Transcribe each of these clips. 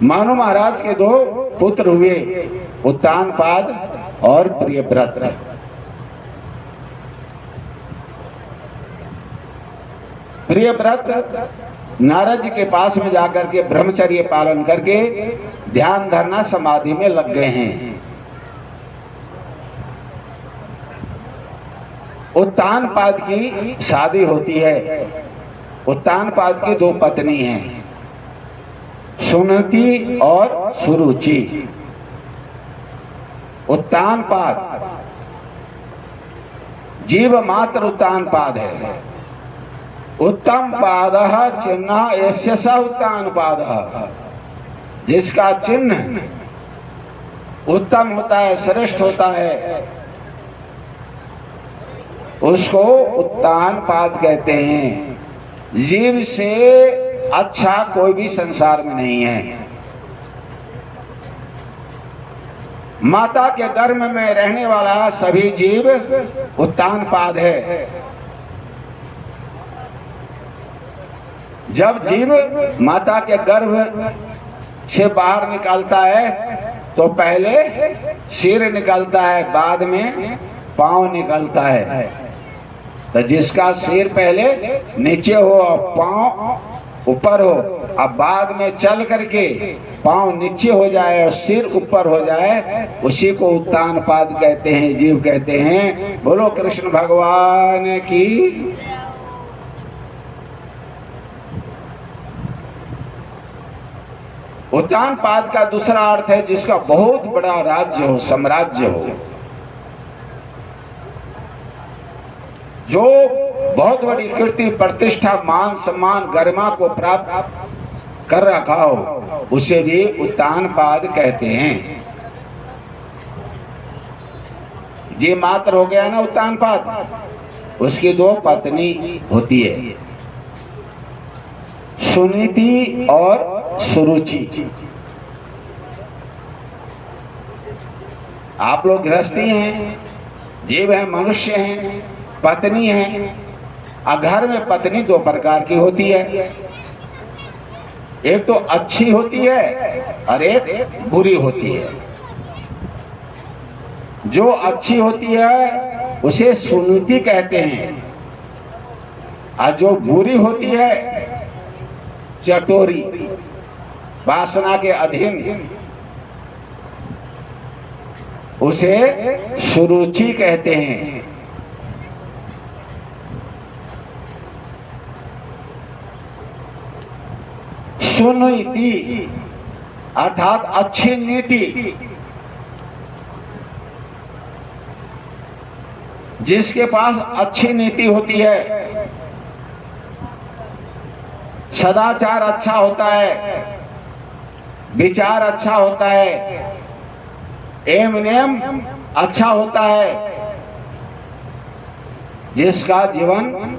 मानो महाराज के दो पुत्र हुए, उत्तानपाद और प्रियव्रत। प्रियव्रत नारद जी के पास में जाकर के ब्रह्मचर्य पालन करके ध्यान धरना समाधि में लग गए हैं। उत्तानपाद की शादी होती है। उत्तानपाद की दो पत्नी हैं, सुनीति और सुरुचि। उत्तानपाद जीव मात्र उत्तानपाद है। उत्तम पाद चिन्ह यस्य स उत्तानपाद, जिसका चिन्ह उत्तम होता है, श्रेष्ठ होता है, उसको उत्तानपाद कहते हैं। जीव से अच्छा कोई भी संसार में नहीं है। माता के गर्भ में रहने वाला सभी जीव उत्तानपाद है। जब जीव माता के गर्भ से बाहर निकलता है तो पहले सिर निकलता है, बाद में पांव निकलता है। तो जिसका सिर पहले नीचे हो और पांव ऊपर हो, अब बाद में चल करके पांव नीचे हो जाए और सिर ऊपर हो जाए, उसी को उत्तानपाद कहते हैं, जीव कहते हैं। बोलो कृष्ण भगवान की। उत्तानपाद का दूसरा अर्थ है जिसका बहुत बड़ा राज्य हो, साम्राज्य हो, जो बहुत बड़ी कीर्ति प्रतिष्ठा मान सम्मान गरिमा को प्राप्त कर रखा हो, उसे भी उत्तानपाद कहते हैं। जी मात्र हो गया ना उत्तानपाद। उसकी दो पत्नी होती है, सुनीति और सुरुचि। आप लोग गृहस्थी हैं, जीव हैं, मनुष्य हैं, पत्नी है। घर में पत्नी दो प्रकार की होती है, एक तो अच्छी होती है और एक बुरी होती है। जो अच्छी होती है उसे सुनीति कहते हैं, और जो बुरी होती है चटोरी, वासना के अधीन, उसे सुरुचि कहते हैं। सुनीति अर्थात अच्छी नीति। जिसके पास अच्छी नीति होती है, सदाचार अच्छा होता है, विचार अच्छा होता है, एम नियम अच्छा होता है, जिसका जीवन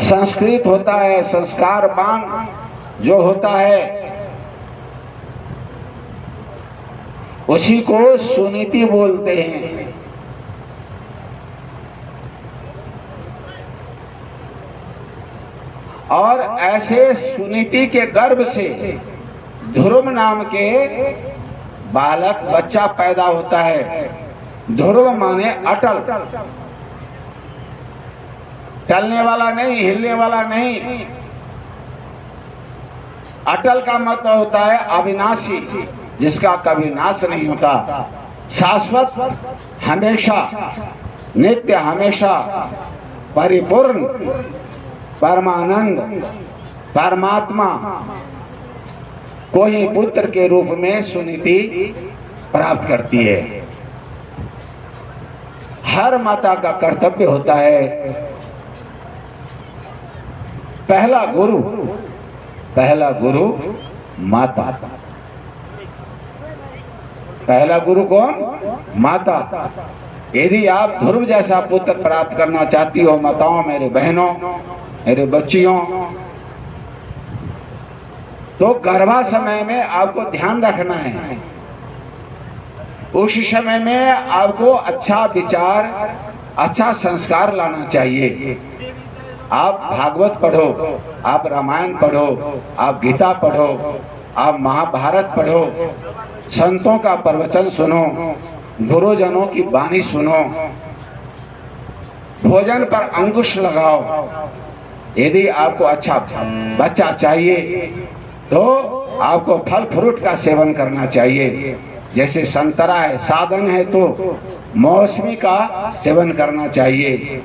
संस्कृत होता है, संस्कारवान जो होता है, उसी को सुनीति बोलते हैं। और ऐसे सुनीति के गर्भ से ध्रुव नाम के बालक बच्चा पैदा होता है। ध्रुव माने अटल, टलने वाला नहीं, हिलने वाला नहीं। अटल का मतलब होता है अविनाशी, जिसका कभी नाश नहीं होता, शाश्वत, हमेशा, नित्य, हमेशा, परिपूर्ण, परमानंद, परमात्मा को ही पुत्र के रूप में सुनीति प्राप्त करती है। हर माता का कर्तव्य होता है, पहला गुरु माता। पहला गुरु कौन? माता। यदि आप ध्रुव जैसा पुत्र प्राप्त करना चाहती हो माताओं, मेरे बहनों, मेरे बच्चियों, तो गर्भा समय में आपको ध्यान रखना है। उस समय में आपको अच्छा विचार, अच्छा संस्कार लाना चाहिए। आप भागवत पढ़ो, आप रामायण पढ़ो, आप गीता पढ़ो, आप महाभारत पढ़ो, संतों का प्रवचन सुनो, गुरुजनों की वाणी सुनो, भोजन पर अंकुश लगाओ। यदि आपको अच्छा बच्चा चाहिए तो आपको फल फ्रूट का सेवन करना चाहिए। जैसे संतरा है, साधन है तो मौसमी का सेवन करना चाहिए,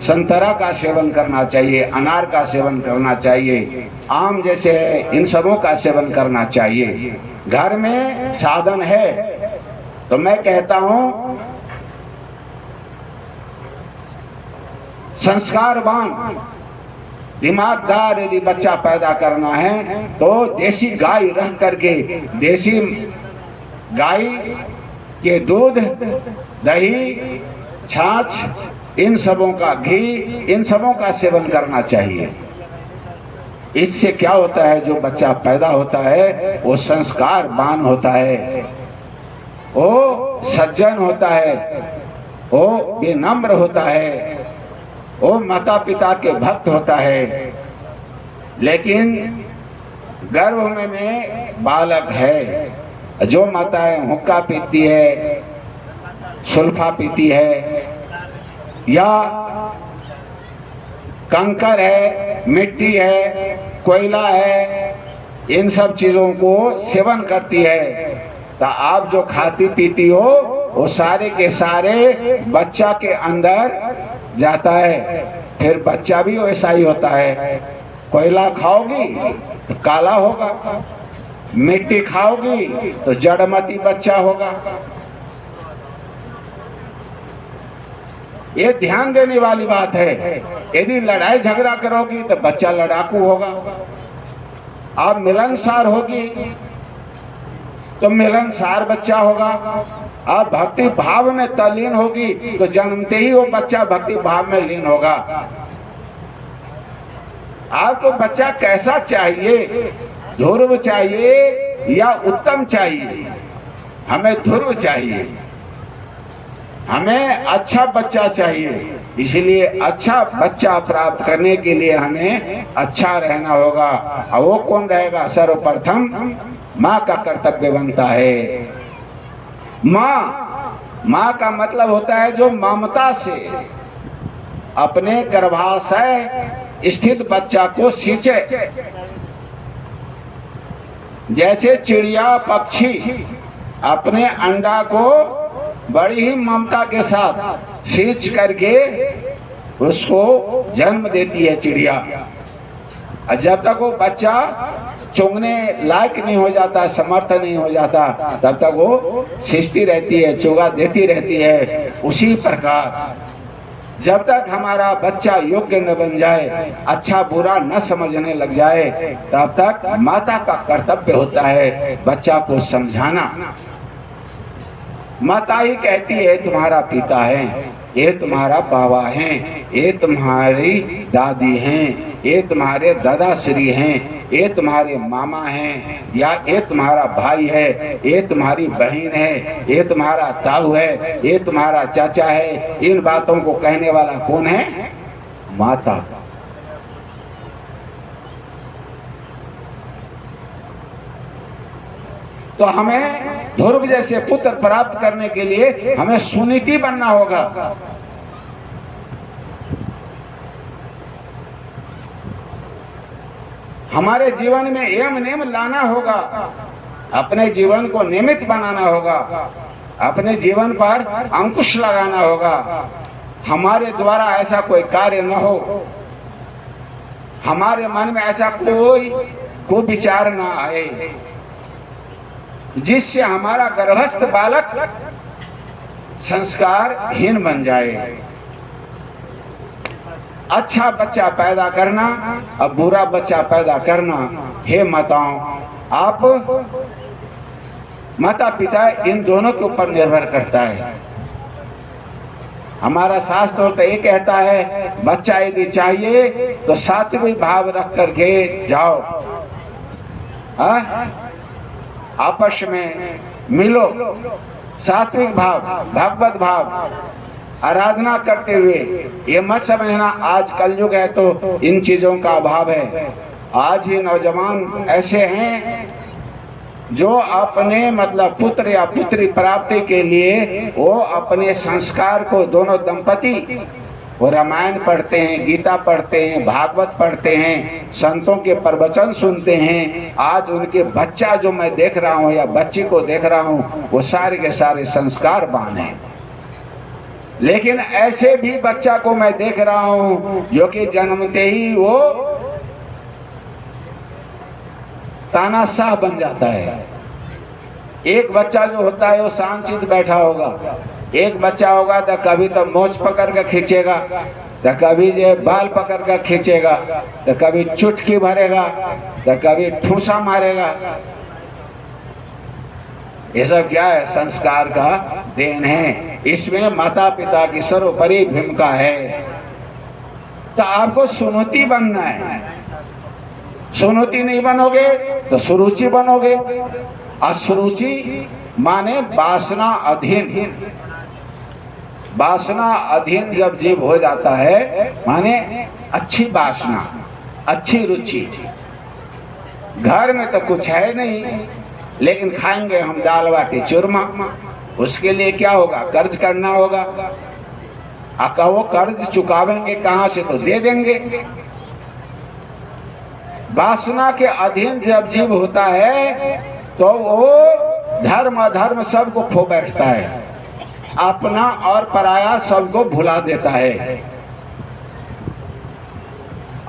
संतरा का सेवन करना चाहिए, अनार का सेवन करना चाहिए, आम जैसे है इन सबों का सेवन करना चाहिए। घर में साधन है तो मैं कहता हूं संस्कारवान दिमागदार यदि बच्चा पैदा करना है तो देसी गाय रख करके, देसी गाय के दूध, दही, छाछ, इन सबों का घी, इन सबों का सेवन करना चाहिए। इससे क्या होता है, जो बच्चा पैदा होता है वो संस्कारवान होता है, वो सज्जन होता है, वो विनम्र होता है, वो माता पिता के भक्त होता है। लेकिन गर्भ में बालक है, जो माताएं हुक्का पीती है, सुल्फा पीती है, या कंकर है, मिट्टी है, कोयला है, इन सब चीजों को सेवन करती है, तो आप जो खाती पीती हो वो सारे के सारे बच्चा के अंदर जाता है, फिर बच्चा भी वैसा ही होता है। कोयला खाओगी तो काला होगा, मिट्टी खाओगी तो जड़मती बच्चा होगा। ये ध्यान देने वाली बात है। यदि लड़ाई झगड़ा करोगी तो बच्चा लड़ाकू होगा, आप मिलनसार होगी तो मिलनसार बच्चा होगा, आप भक्ति भाव में तल्लीन होगी तो जन्मते ही वो बच्चा भक्ति भाव में लीन होगा। आपको बच्चा कैसा चाहिए, ध्रुव चाहिए या उत्तम चाहिए? हमें ध्रुव चाहिए, हमें अच्छा बच्चा चाहिए। इसलिए अच्छा बच्चा प्राप्त करने के लिए हमें अच्छा रहना होगा। और वो कौन रहेगा? सर्वप्रथम माँ का कर्तव्य बनता है। माँ का मतलब होता है जो ममता से अपने गर्भाशय स्थित बच्चा को सींचे। जैसे चिड़िया पक्षी अपने अंडा को बड़ी ही ममता के साथ सींच करके उसको जन्म देती है चिड़िया, और जब तक वो बच्चा चुंगने लायक नहीं हो जाता, समर्थ नहीं हो जाता, तब तक वो सींचती रहती है, चुगा देती रहती है। उसी प्रकार जब तक हमारा बच्चा योग्य न बन जाए, अच्छा बुरा न समझने लग जाए, तब तक माता का कर्तव्य होता है बच्चा को समझाना। माता ही कहती है तुम्हारा पिता है, ये तुम्हारा बाबा है, ये तुम्हारी दादी हैं, ये तुम्हारे दादाश्री हैं, ये तुम्हारे मामा हैं, या ये तुम्हारा भाई है, ये तुम्हारी बहन है, ये तुम्हारा ताऊ है, ये तुम्हारा चाचा है। इन बातों को कहने वाला कौन है? माता। तो हमें ध्रुव जैसे पुत्र प्राप्त करने के लिए हमें सुनीति बनना होगा। हमारे जीवन में एम नियम लाना होगा, अपने जीवन को नियमित बनाना होगा, अपने जीवन पर अंकुश लगाना होगा। हमारे द्वारा ऐसा कोई कार्य न हो, हमारे मन में ऐसा कोई विचार ना आए जिससे हमारा गर्भस्थ बालक संस्कारहीन बन जाए। अच्छा बच्चा पैदा करना और बुरा बच्चा पैदा करना, हे माताओं, आप माता पिता इन दोनों के ऊपर निर्भर करता है। हमारा शास्त्र तो ये कहता है बच्चा यदि चाहिए तो सात्विक भाव रख करके जाओ, आपस में मिलो, सात्विक भाव, भगवत भाव, आराधना करते हुए। ये मत समझना आज कलयुग है तो इन चीजों का अभाव है। आज ही नौजवान ऐसे हैं जो अपने मतलब पुत्र या पुत्री प्राप्ति के लिए वो अपने संस्कार को, दोनों दंपति वो रामायण पढ़ते हैं, गीता पढ़ते हैं, भागवत पढ़ते हैं, संतों के प्रवचन सुनते हैं। आज उनके बच्चा जो मैं देख रहा हूँ या बच्ची को देख रहा हूँ, वो सारे के सारे संस्कारवान हैं। लेकिन ऐसे भी बच्चा को मैं देख रहा हूँ जो कि जन्मते ही वो तानाशाह बन जाता है। एक बच्चा जो होता है वो शांतचित्त बैठा होगा, एक बच्चा होगा तो कभी तो मोछ पकड़ कर खींचेगा, तो कभी जो बाल पकड़ कर खींचेगा, तो कभी चुटकी भरेगा, तो कभी ठूसा मारेगा। ये सब क्या है? संस्कार का देन है। इसमें माता पिता की सर्वोपरि भूमिका है। तो आपको सुनोती बनना है। सुनोती नहीं बनोगे तो सुरुचि बनोगे। असुरुचि माने वासना अधीन। वासना अधीन जब जीव हो जाता है माने अच्छी वासना, अच्छी रुचि। घर में तो कुछ है नहीं, लेकिन खाएंगे हम दाल बाटी चूरमा। उसके लिए क्या होगा? कर्ज करना होगा। वो कर्ज चुकावेंगे कहाँ से? तो दे देंगे। वासना के अधीन जब जीव होता है तो वो धर्म अधर्म सबको खो बैठता है, अपना और पराया सबको भुला देता है।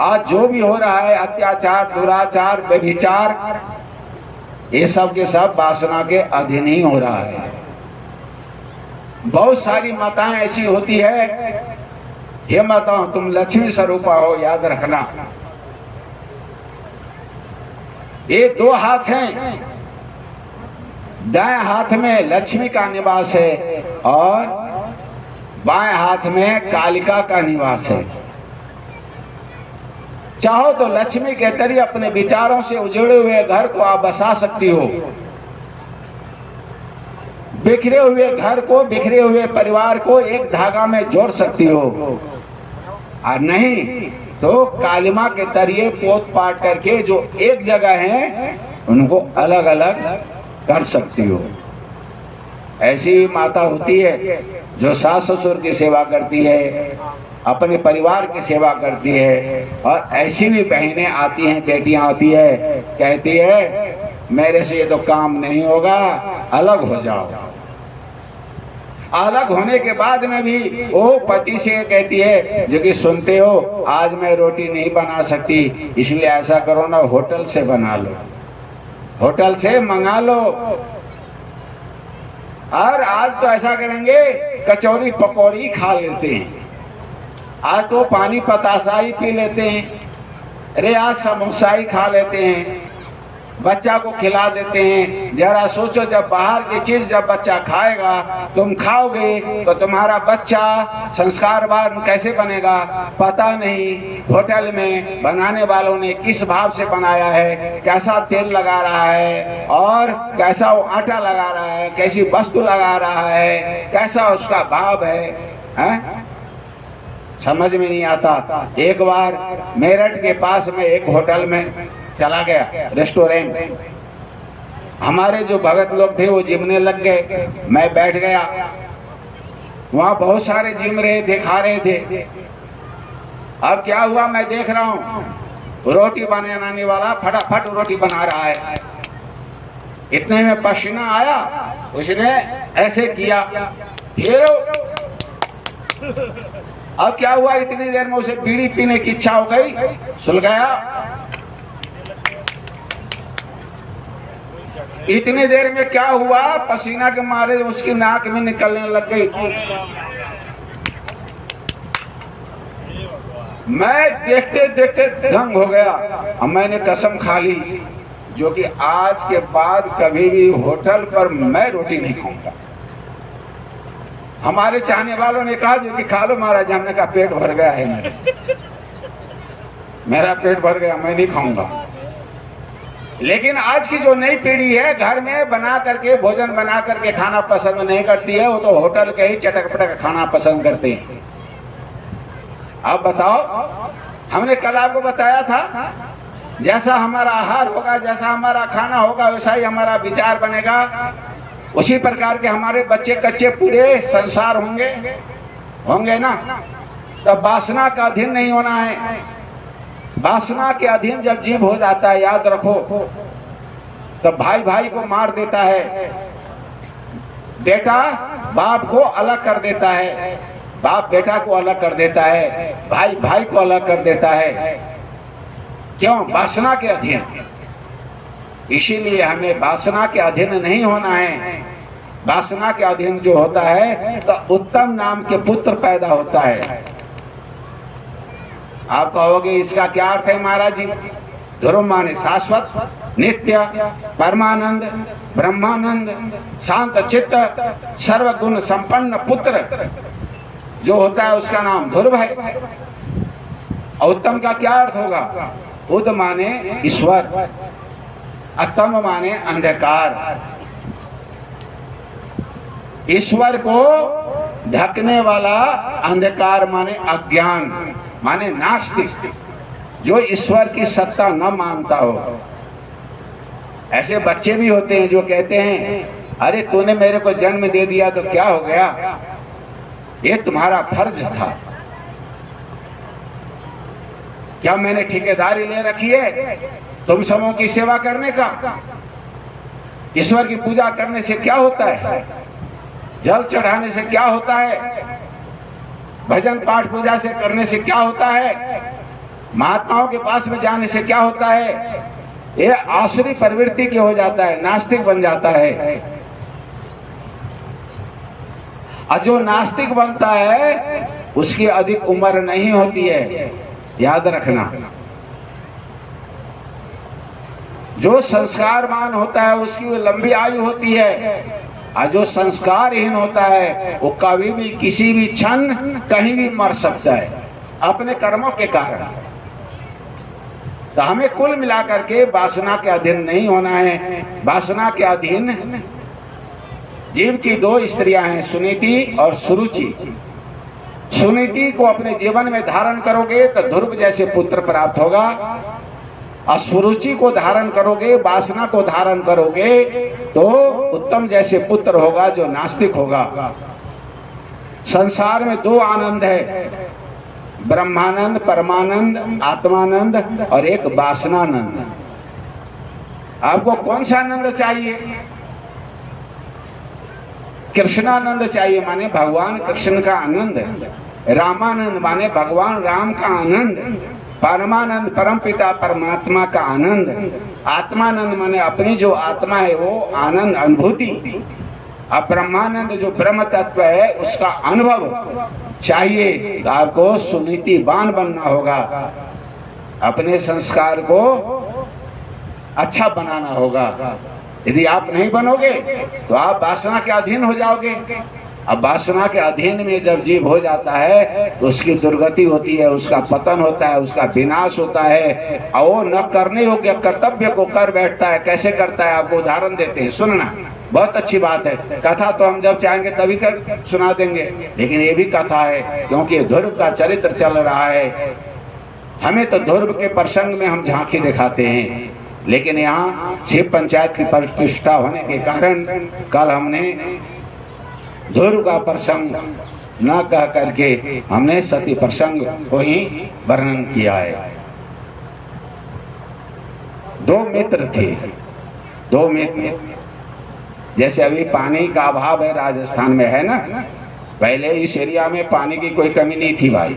आज जो भी हो रहा है, अत्याचार, दुराचार, व्यभिचार, ये सब के सब वासना के अधीन ही हो रहा है। बहुत सारी माताएं ऐसी होती है, हे माताओं तुम लक्ष्मी स्वरूपा हो, याद रखना। ये दो हाथ हैं, दाएं हाथ में लक्ष्मी का निवास है और बाएं हाथ में कालिका का निवास है। चाहो तो लक्ष्मी के तरी अपने विचारों से उजड़े हुए घर को आप बसा सकती हो, बिखरे हुए घर को, बिखरे हुए परिवार को एक धागा में जोड़ सकती हो। और नहीं तो कालिमा के तरिए पोत पाट करके जो एक जगह है उनको अलग अलग कर सकती हो। ऐसी भी माता होती है जो सास ससुर की सेवा करती है, अपने परिवार की सेवा करती है। और ऐसी भी बहनें आती हैं, बेटियां आती है, कहती है मेरे से ये तो काम नहीं होगा, अलग हो जाओ। अलग होने के बाद में भी वो पति से कहती है, जो कि सुनते हो, आज मैं रोटी नहीं बना सकती, इसलिए ऐसा करो ना, होटल से बना लो, होटल से मंगा लो। और आज तो ऐसा करेंगे, कचौरी पकौड़ी खा लेते हैं, आज तो पानी पतासा ही पी लेते हैं, अरे आज समोसा ही खा लेते हैं, बच्चा को खिला देते हैं। जरा सोचो, जब बाहर की चीज जब बच्चा खाएगा, तुम खाओगे तो तुम्हारा बच्चा संस्कारवान कैसे बनेगा पता नहीं। होटल में बनाने वालों ने किस भाव से बनाया है, कैसा तेल लगा रहा है और कैसा वो आटा लगा रहा है, कैसी वस्तु लगा रहा है, कैसा उसका भाव है? समझ में नहीं आता। एक बार मेरठ के पास में एक होटल में चला गया, रेस्टोरेंट। हमारे जो भगत लोग थे वो जिमने लग गए, मैं बैठ गया। वहां बहुत सारे जिम रहे थे, खा रहे थे। अब क्या हुआ, मैं देख रहा हूँ, रोटी बनाने वाला फटाफट रोटी बना रहा है। इतने में पसीना आया, उसने ऐसे किया, फिर अब क्या हुआ, इतनी देर में उसे बीड़ी पीने की इच्छा हो गई, सुलगाया। इतनी देर में क्या हुआ, पसीना के मारे उसकी नाक में निकलने लग गई। मैं देखते देखते दंग हो गया। अब मैंने कसम खा ली, जो कि आज के बाद कभी भी होटल पर मैं रोटी नहीं खाऊंगा। हमारे चाहने वालों ने कहा, जो कि खा लो महाराज। हमने कहा पेट भर गया है, मेरा पेट भर गया, मैं नहीं खाऊंगा। लेकिन आज की जो नई पीढ़ी है, घर में बना करके भोजन बना करके खाना पसंद नहीं करती है, वो तो होटल के ही चटक पटक खाना पसंद करते हैं। अब बताओ, हमने कल आपको बताया था जैसा हमारा आहार होगा, जैसा हमारा खाना होगा, वैसा ही हमारा विचार बनेगा। उसी प्रकार के हमारे बच्चे कच्चे पूरे संसार होंगे ना। तब वासना का अधीन नहीं होना है। वासना के अधीन जब जीव हो जाता है, याद रखो, तब भाई भाई को मार देता है, बेटा बाप को अलग कर देता है, बाप बेटा को अलग कर देता है, भाई भाई को अलग कर देता है। क्यों? वासना के अधीन। इसीलिए हमें वासना के अधीन नहीं होना है। वासना के अधीन जो होता है तो उत्तम नाम के पुत्र पैदा होता है। आप कहोगे इसका क्या अर्थ है महाराज जी? ध्रुव माने शाश्वत, नित्य, परमानंद, ब्रह्मानंद, शांत चित्त, सर्वगुण संपन्न पुत्र जो होता है उसका नाम ध्रुव है। और उत्तम का क्या अर्थ होगा? उद माने ईश्वर, अतम माने अंधकार। ईश्वर को ढकने वाला अंधकार माने अज्ञान, माने नास्तिक, जो ईश्वर की सत्ता न मानता हो। ऐसे बच्चे भी होते हैं जो कहते हैं अरे तूने मेरे को जन्म दे दिया तो क्या हो गया, ये तुम्हारा फर्ज था। क्या मैंने ठेकेदारी ले रखी है तुम सबों की सेवा करने का? ईश्वर की पूजा करने से क्या होता है? जल चढ़ाने से क्या होता है? भजन पाठ पूजा से करने से क्या होता है? महात्माओं के पास में जाने से क्या होता है? ये आसुरी प्रवृत्ति के हो जाता है, नास्तिक बन जाता है। और जो नास्तिक बनता है उसकी अधिक उम्र नहीं होती है, याद रखना। जो संस्कारवान होता है उसकी लंबी आयु होती है, और जो संस्कारहीन होता है वो कभी भी किसी भी क्षण कहीं भी मर सकता है अपने कर्मों के कारण। तो हमें कुल मिलाकर के वासना के अधीन नहीं होना है। वासना के अधीन जीव की दो स्त्रियां हैं, सुनीति और सुरुचि। सुनीति को अपने जीवन में धारण करोगे तो ध्रुव जैसे पुत्र प्राप्त होगा, और सुरुचि को धारण करोगे, वासना को धारण करोगे तो उत्तम जैसे पुत्र होगा जो नास्तिक होगा। संसार में दो आनंद है, ब्रह्मानंद, परमानंद, आत्मानंद और एक वासनानंद। आपको कौन सा आनंद चाहिए? कृष्णानंद चाहिए, माने भगवान कृष्ण का आनंद। रामानंद माने भगवान राम का आनंद। परमानंद परमपिता परमात्मा का आनंद। आत्मानंद माने अपनी जो आत्मा है वो आनंद अनुभूति। अब ब्रह्मानंद जो ब्रह्म तत्व है उसका अनुभव चाहिए। तो आपको सुनीतिवान बनना होगा, अपने संस्कार को अच्छा बनाना होगा। यदि आप नहीं बनोगे तो आप वासना के अधीन हो जाओगे। अब वासना के अधीन में जब जीव हो जाता है तो उसकी दुर्गति होती है, उसका पतन होता है, उसका विनाश होता है, और वो न करने योग्य कर्तव्य को कर बैठता है। कैसे करता है आपको उदाहरण देते हैं, सुनना। बहुत अच्छी बात है, कथा तो हम जब चाहेंगे तभी कर सुना देंगे, लेकिन ये भी कथा है क्योंकि ध्रुव का चरित्र चल रहा है। हमें तो ध्रुव के प्रसंग में हम झांकी दिखाते हैं, लेकिन यहाँ शिव पंचायत की प्रतिष्ठा होने के कारण कल हमने ध्रुव का प्रसंग न कह करके हमने सती प्रसंग को ही वर्णन किया है। दो मित्र थे, दो मित्र। जैसे अभी पानी का अभाव है राजस्थान में, है ना। पहले इस एरिया में पानी की कोई कमी नहीं थी भाई।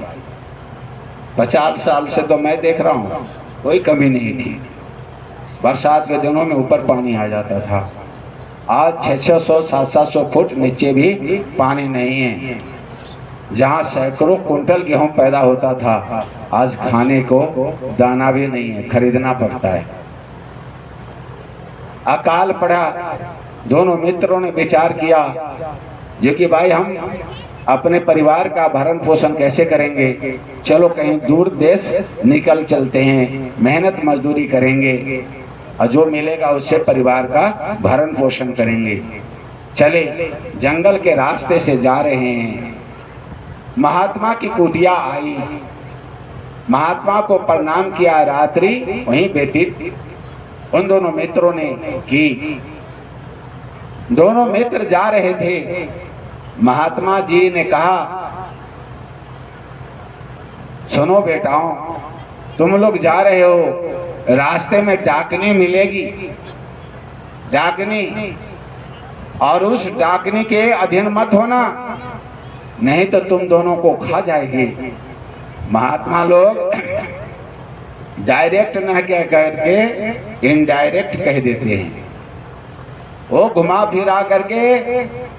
50 साल से तो मैं देख रहा हूँ कोई कमी नहीं थी। बरसात के दिनों में ऊपर पानी आ जाता था। आज 600 700 फुट नीचे भी पानी नहीं है। जहाँ सैकड़ों कुंटल गेहूं पैदा होता था, आज खाने को दाना भी नहीं है, खरीदना पड़ता है। अकाल पड़ा। दोनों मित्रों ने विचार किया जो कि भाई हम अपने परिवार का भरण पोषण कैसे करेंगे, चलो कहीं दूर देश निकल चलते हैं, मेहनत मजदूरी करेंगे और जो मिलेगा उससे परिवार का भरण पोषण करेंगे। चले जंगल के रास्ते से जा रहे हैं। महात्मा की कुटिया आई। महात्मा को प्रणाम किया, रात्रि वहीं व्यतीत उन दोनों मित्रों ने की। दोनों मित्र जा रहे थे, महात्मा जी ने कहा, सुनो बेटाओं, तुम लोग जा रहे हो, रास्ते में डाकनी मिलेगी, डाकनी, और उस डाकनी के अधीन मत होना, नहीं तो तुम दोनों को खा जाएगी। महात्मा लोग डायरेक्ट न कह करके इनडायरेक्ट कह देते हैं, वो घुमा फिरा करके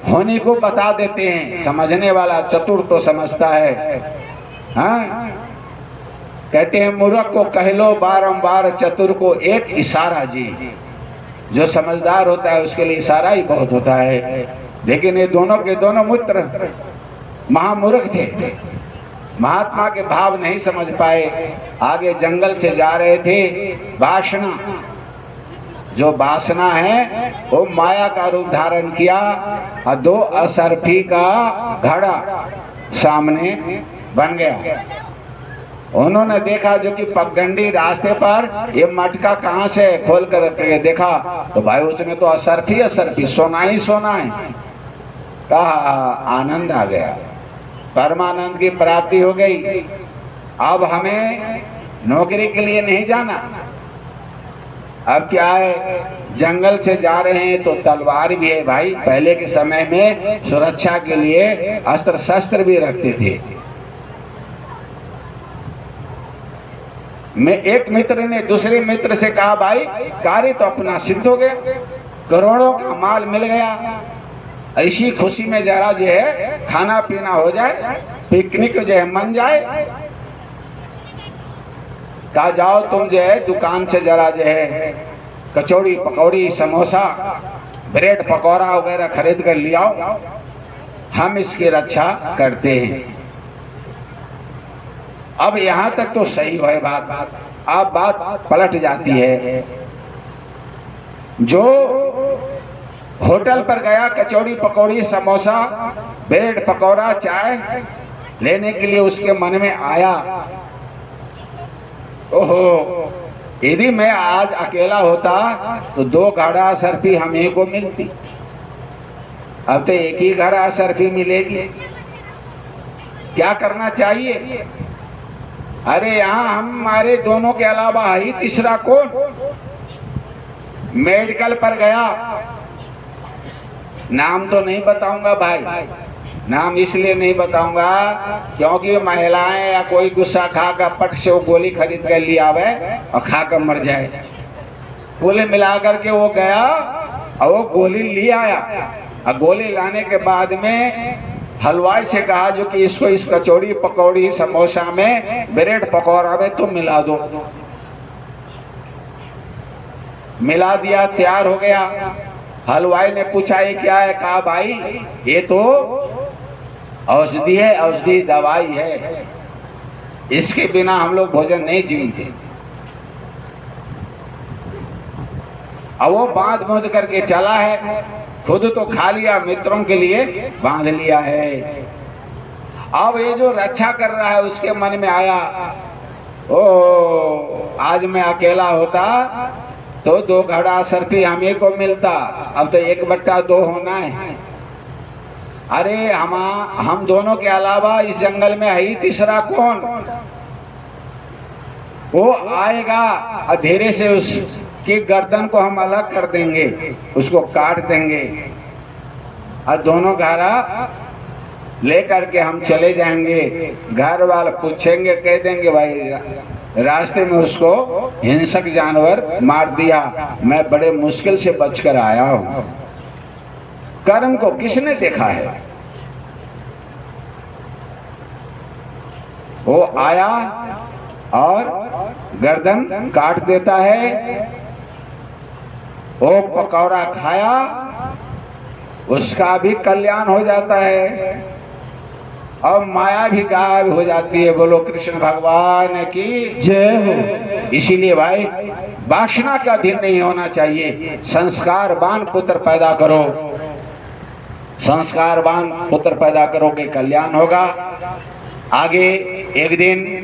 होनी को बता देते हैं। समझने वाला चतुर तो समझता है। हाँ, कहते हैं मूर्ख को कह लो बारंबार, चतुर को एक इशारा जी। जो समझदार होता है उसके लिए इशारा ही बहुत होता है। लेकिन ये दोनों के दोनों मित्र महामूर्ख थे, महात्मा के भाव नहीं समझ पाए। आगे जंगल से जा रहे थे, वासना, जो वासना है वो माया का रूप धारण किया और दो असरफी का घड़ा सामने बन गया। उन्होंने देखा जो कि पगडंडी रास्ते पर, ये मटका कहाँ से खोल कर देखा तो भाई उसने तो असरफी असरफी सोना ही सोना है। कहा, आनंद आ गया, परमानंद की प्राप्ति हो गई। अब हमें नौकरी के लिए नहीं जाना, अब क्या है, जंगल से जा रहे हैं तो तलवार भी है भाई। पहले के समय में सुरक्षा के लिए अस्त्र शस्त्र भी रखते थे। मैं एक मित्र ने दूसरे मित्र से कहा, भाई कार्य तो अपना सिद्ध हो गया, करोड़ों का माल मिल गया, ऐसी खुशी में जरा जो है खाना पीना हो जाए, पिकनिक जो है मन जाए। कहा, जाओ तुम जो है दुकान से जरा जो है कचौड़ी पकौड़ी समोसा ब्रेड पकौड़ा वगैरह खरीद कर ले आओ, हम इसकी रक्षा करते हैं। अब यहां तक तो सही है बात, अब बात पलट जाती है। जो होटल पर गया, कचौड़ी पकौड़ी समोसा ब्रेड पकौड़ा चाय लेने के लिए उसके मन में आया, ओहो, यदि मैं आज अकेला होता तो दो घड़ा सरफी हमें को मिलती, अब तो एक ही घड़ा सरफी मिलेगी, क्या करना चाहिए? अरे यहाँ हमारे दोनों के अलावा ही तीसरा कौन? मेडिकल पर गया, नाम तो नहीं बताऊंगा भाई, नाम इसलिए नहीं बताऊंगा क्योंकि महिलाएं या कोई गुस्सा खाकर पट से वो गोली खरीद कर ले आवे और खाकर मर जाए। गोली मिला करके वो गया और वो गोली ले आया, और गोली लाने के बाद में हलवाई से कहा जो कि इसको इस कचौड़ी पकौड़ी समोसा में ब्रेड पकौड़ा में तुम मिला दो। मिला दिया, तैयार हो गया। हलवाई ने पूछा ये क्या है? कहा, भाई ये तो औषधि है, औषधि दवाई है, इसके बिना हम लोग भोजन नहीं जीते। अब वो बांध बूंद करके चला है, खुद तो खा लिया, मित्रों के लिए बांध लिया है। अब ये जो रक्षा कर रहा है उसके मन में आया, ओ आज मैं अकेला होता तो दो घड़ा सरफी हमें को मिलता, अब तो 1/2 होना है। अरे हम दोनों के अलावा इस जंगल में है ही तीसरा कौन? वो आएगा और धीरे से उसकी गर्दन को हम अलग कर देंगे, उसको काट देंगे और दोनों घड़ा लेकर के हम चले जाएंगे। घर वाले पूछेंगे, कह देंगे भाई रास्ते में उसको हिंसक जानवर मार दिया, मैं बड़े मुश्किल से बचकर आया हूं। कर्म को किसने देखा है? वो आया और गर्दन काट देता है, वो पकौड़ा खाया, उसका भी कल्याण हो जाता है और माया भी गायब हो जाती है। बोलो कृष्ण भगवान की जय हो। इसीलिए भाई वासना का अधीन नहीं होना चाहिए। संस्कारवान पुत्र पैदा करो, संस्कारवान पुत्र पैदा करोगे कल्याण होगा। आगे एक दिन